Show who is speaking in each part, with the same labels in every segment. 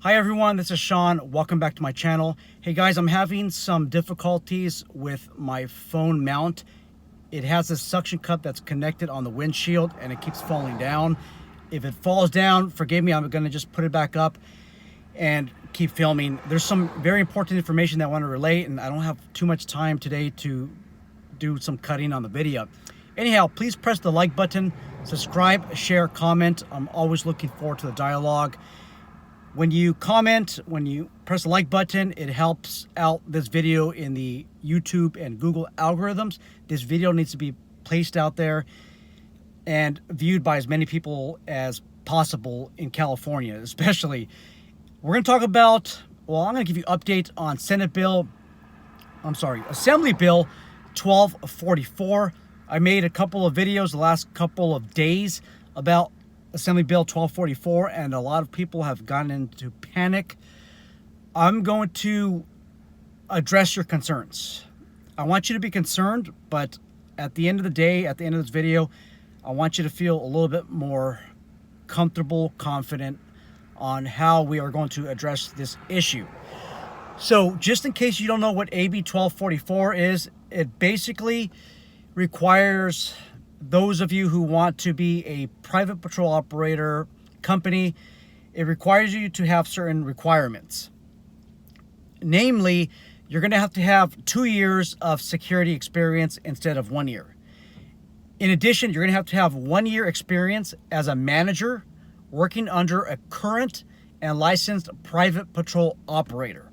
Speaker 1: Hi everyone, this is Sean. Welcome back to my channel. Hey guys, I'm having some difficulties with my phone mount. It has this suction cup that's connected on the windshield and it keeps falling down. If it falls down, forgive me, I'm gonna just put it back up and keep filming. There's some very important information that I want to relay, and I don't have too much time today to do some cutting on the video. Anyhow, please press the like button, subscribe, share, comment. I'm always looking forward to the dialogue. When you comment, when you press the like button, it helps out this video in the YouTube and Google algorithms. This video needs to be placed out there and viewed by as many people as possible in California, especially. We're going to talk about, well, I'm going to give you an update on Assembly Bill 1244. I made a couple of videos the last couple of days about Assembly Bill 1244, and a lot of people have gotten into panic. I'm going to address your concerns. I want you to be concerned, but at the end of the day, at the end of this video, I want you to feel a little bit more comfortable, confident on how we are going to address this issue. So just in case you don't know what AB 1244 is, it basically requires those of you who want to be a private patrol operator company, it requires you to have certain requirements. Namely, you're going to have 2 years of security experience instead of 1 year. In addition, you're going to have 1 year experience as a manager working under a current and licensed private patrol operator.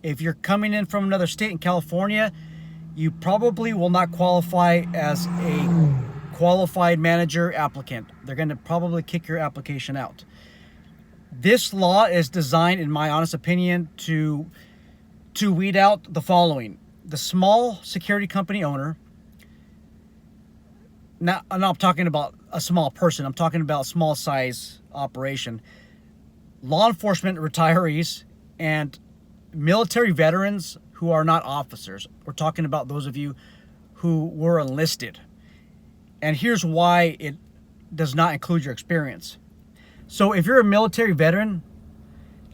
Speaker 1: If you're coming in from another state in California, you probably will not qualify as a qualified manager applicant. They're going to probably kick your application out. This law is designed, in my honest opinion, to weed out the following: the small security company owner. Now, I'm not talking about a small person. I'm talking about small size operation. Law enforcement retirees and military veterans who are not officers. We're talking about those of you who were enlisted. And here's why it does not include your experience. So if you're a military veteran,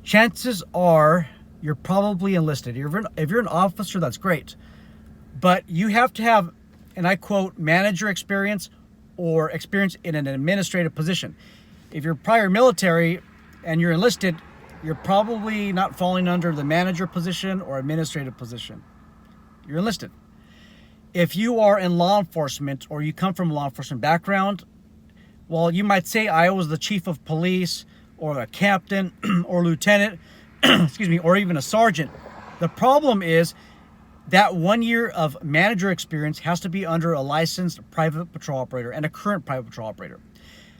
Speaker 1: chances are you're probably enlisted. If you're an officer, that's great. But you have to have, and I quote, manager experience or experience in an administrative position. If you're prior military and you're enlisted, you're probably not falling under the manager position or administrative position. You're enlisted. If you are in law enforcement or you come from a law enforcement background, well, you might say I was the chief of police or a captain or lieutenant, excuse me, or even a sergeant. The problem is that 1 year of manager experience has to be under a licensed private patrol operator and a current private patrol operator.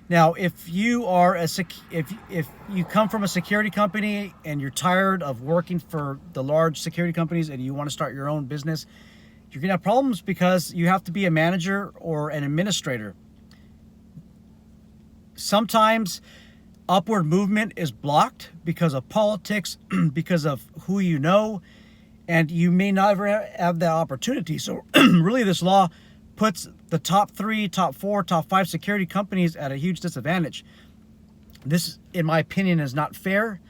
Speaker 1: Now, if you are if you come from a security company and you're tired of working for the large security companies and you want to start your own business, you're going to have problems because you have to be a manager or an administrator. Sometimes upward movement is blocked because of politics, because of who you know, and you may never have that opportunity. So really this law puts the top 3, top 4, top 5 security companies at a huge disadvantage. This, in my opinion, is not fair.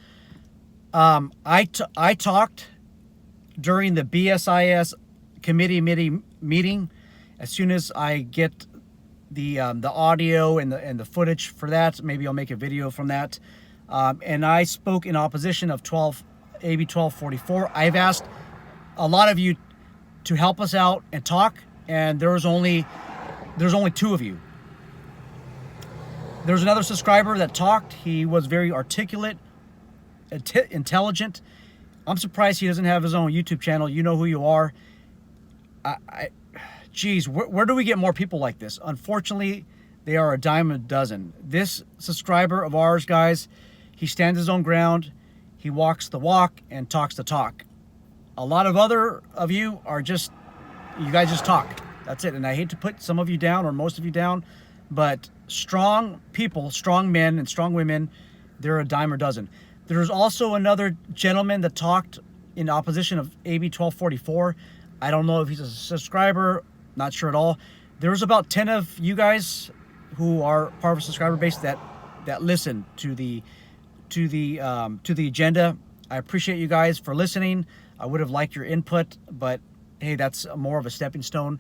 Speaker 1: I talked during the BSIS committee meeting. As soon as I get the audio and the footage for that, maybe I'll make a video from that. And I spoke in opposition of AB 1244. I've asked a lot of you to help us out and talk, and there's only 2 of you. There's another subscriber that talked. He was very articulate, intelligent. I'm surprised he doesn't have his own YouTube channel. You know who you are. Geez, where do we get more people like this? Unfortunately, they are a dime a dozen. This subscriber of ours, guys, he stands his own ground. He walks the walk and talks the talk. A lot of other of you are just, you guys just talk. That's it. And I hate to put some of you down or most of you down, but strong people, strong men and strong women, they're a dime a dozen. There's also another gentleman that talked in opposition of AB 1244. I don't know if he's a subscriber, not sure at all. There's about 10 of you guys who are part of a subscriber base that listen to the to the agenda. I appreciate you guys for listening. I would have liked your input, but hey, that's more of a stepping stone.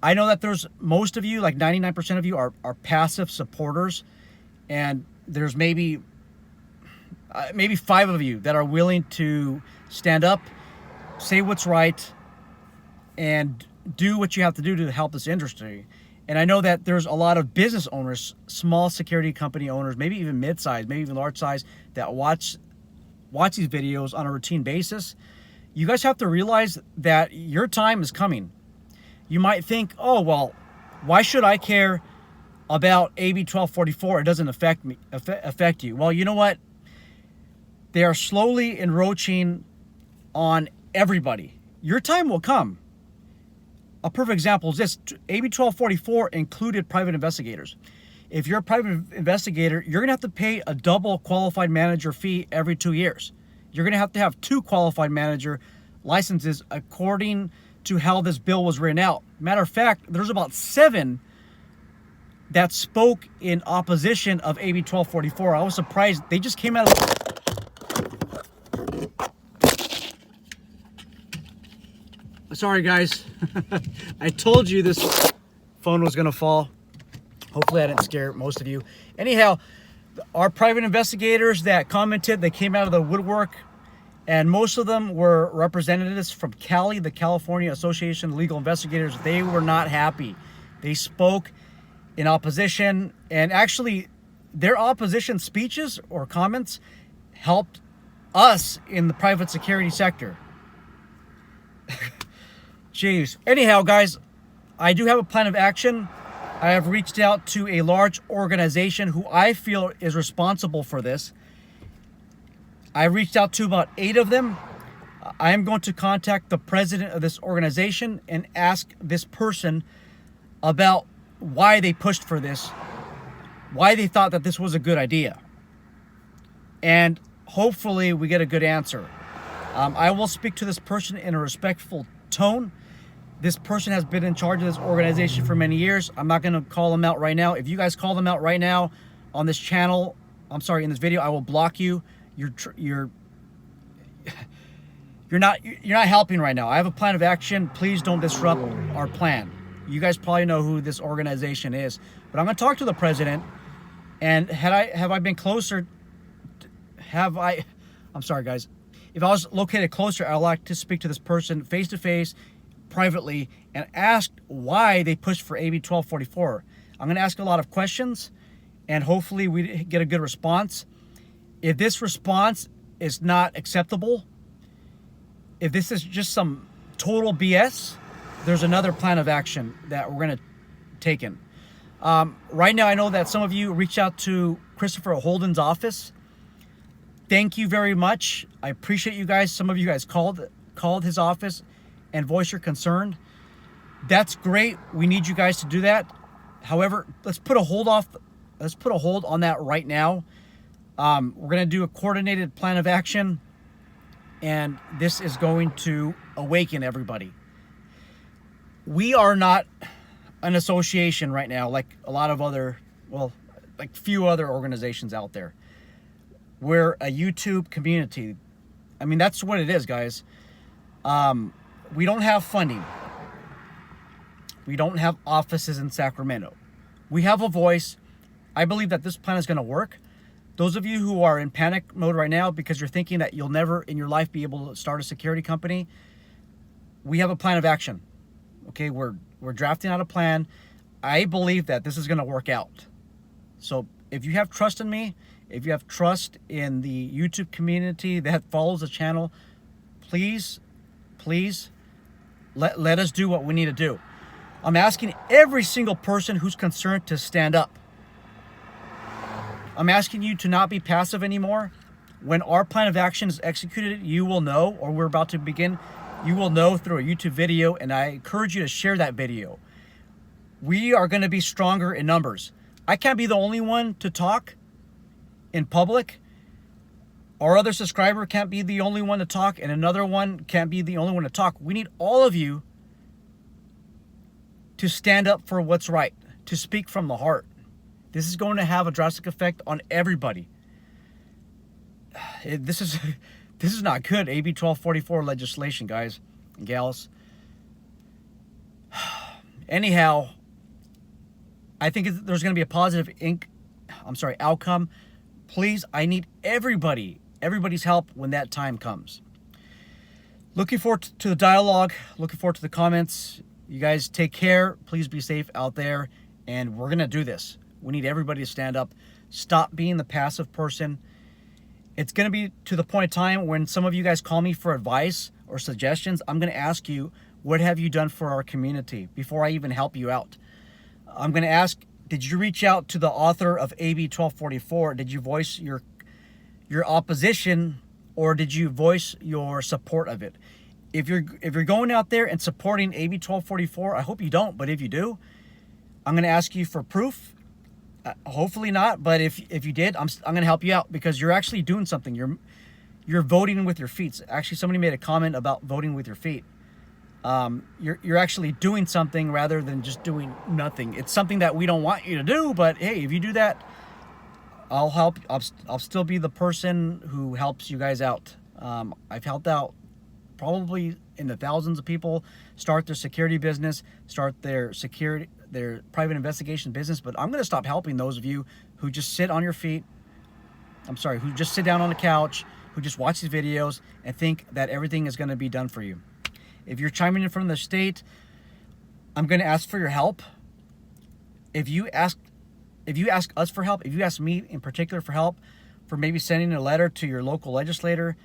Speaker 1: I know that there's most of you, like 99% of you, are passive supporters, and there's maybe 5 of you that are willing to stand up, say what's right, and do what you have to do to help this industry. And I know that there's a lot of business owners, small security company owners, maybe even mid-size, maybe even large size, that watch these videos on a routine basis. You guys have to realize that your time is coming. You might think, oh, well, why should I care about AB 1244? It doesn't affect you. Well, you know what? They are slowly encroaching on everybody. Your time will come. A perfect example is this. AB 1244 included private investigators. If you're a private investigator, you're going to have to pay a double qualified manager fee every 2 years. You're going to have 2 qualified manager licenses according to how this bill was written out. Matter of fact, there's about 7 that spoke in opposition of AB 1244. I was surprised. They just came out of... Sorry, guys. I told you this phone was going to fall. Hopefully I didn't scare most of you. Anyhow, our private investigators that commented, they came out of the woodwork, and most of them were representatives from Cali, the California Association of Legal Investigators. They were not happy. They spoke in opposition, and actually their opposition speeches or comments helped us in the private security sector. Jeez. Anyhow, guys, I do have a plan of action. I have reached out to a large organization who I feel is responsible for this. I reached out to about 8 of them. I am going to contact the president of this organization and ask this person about why they pushed for this, why they thought that this was a good idea. And hopefully we get a good answer. I will speak to this person in a respectful tone. This person has been in charge of this organization for many years. I'm not going to call them out right now. If you guys call them out right now on this channel, I'm sorry, in this video, I will block you. You're not helping right now. I have a plan of action. Please don't disrupt our plan. You guys probably know who this organization is, but I'm going to talk to the president. And have I been closer? I'm sorry, guys. If I was located closer, I'd like to speak to this person face to face, privately, and ask why they pushed for AB 1244. I'm going to ask a lot of questions, and hopefully we get a good response. If this response is not acceptable, if this is just some total BS, there's another plan of action that we're going to take in. Right now, I know that some of you reached out to Christopher Holden's office. Thank you very much. I appreciate you guys. Some of you guys called his office and voice your concern. That's great. We need you guys to do that. However, let's put a hold on that right now. We're going to do a coordinated plan of action, and this is going to awaken everybody. We are not an association right now like a lot of other, well, like few other organizations out there. We're a YouTube community. I mean, that's what it is, guys. We don't have funding. We don't have offices in Sacramento. We have a voice. I believe that this plan is going to work. Those of you who are in panic mode right now because you're thinking that you'll never in your life be able to start a security company, we have a plan of action. Okay, we're drafting out a plan. I believe that this is going to work out. So if you have trust in me, if you have trust in the YouTube community that follows the channel, please let us do what we need to do. I'm asking every single person who's concerned to stand up. I'm asking you to not be passive anymore. When our plan of action is executed, you will know, or we're about to begin, you will know through a YouTube video, and I encourage you to share that video. We are going to be stronger in numbers. I can't be the only one to talk in public. Our other subscriber can't be the only one to talk, and another one can't be the only one to talk. We need all of you to stand up for what's right, to speak from the heart. This is going to have a drastic effect on everybody. this is this is not good. AB 1244 legislation, guys and gals. Anyhow, I think there's going to be a positive outcome. Please, I need everybody's help when that time comes. Looking forward to the dialogue. Looking forward to the comments. You guys take care. Please be safe out there. And we're going to do this. We need everybody to stand up. Stop being the passive person. It's going to be to the point of time when some of you guys call me for advice or suggestions. I'm going to ask you, what have you done for our community before I even help you out? I'm going to ask, did you reach out to the author of AB 1244? Did you voice your opposition, or did you voice your support of it? If you're going out there and supporting AB 1244, I hope you don't, but if you do, I'm going to ask you for proof. Hopefully not, but if you did, I'm going to help you out, because you're actually doing something. You're voting with your feet. Actually, somebody made a comment about voting with your feet. You're actually doing something rather than just doing nothing. It's something that we don't want you to do, but hey, if you do that, I'll help. I'll still be the person who helps you guys out. I've helped out probably in the thousands of people start their security business, start their private investigation business, but I'm going to stop helping those of you who just sit on your feet. Who just sit down on the couch, who just watch these videos and think that everything is going to be done for you. If you're chiming in from the state, I'm going to ask for your help. If you ask us for help, if you ask me in particular for help, for maybe sending a letter to your local legislator,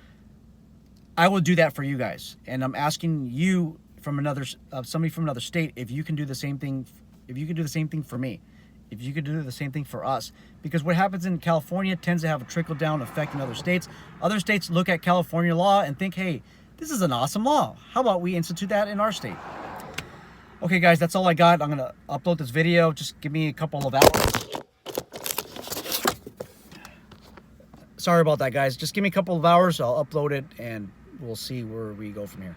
Speaker 1: I will do that for you guys. And I'm asking you from somebody from another state, if you can do the same thing, if you can do the same thing for me, if you could do the same thing for us. Because what happens in California tends to have a trickle-down effect in other states. Other states look at California law and think, hey, this is an awesome law. How about we institute that in our state? Okay, guys, that's all I got. I'm going to upload this video. Just give me a couple of hours. Sorry about that, guys. Just give me a couple of hours. I'll upload it, and we'll see where we go from here.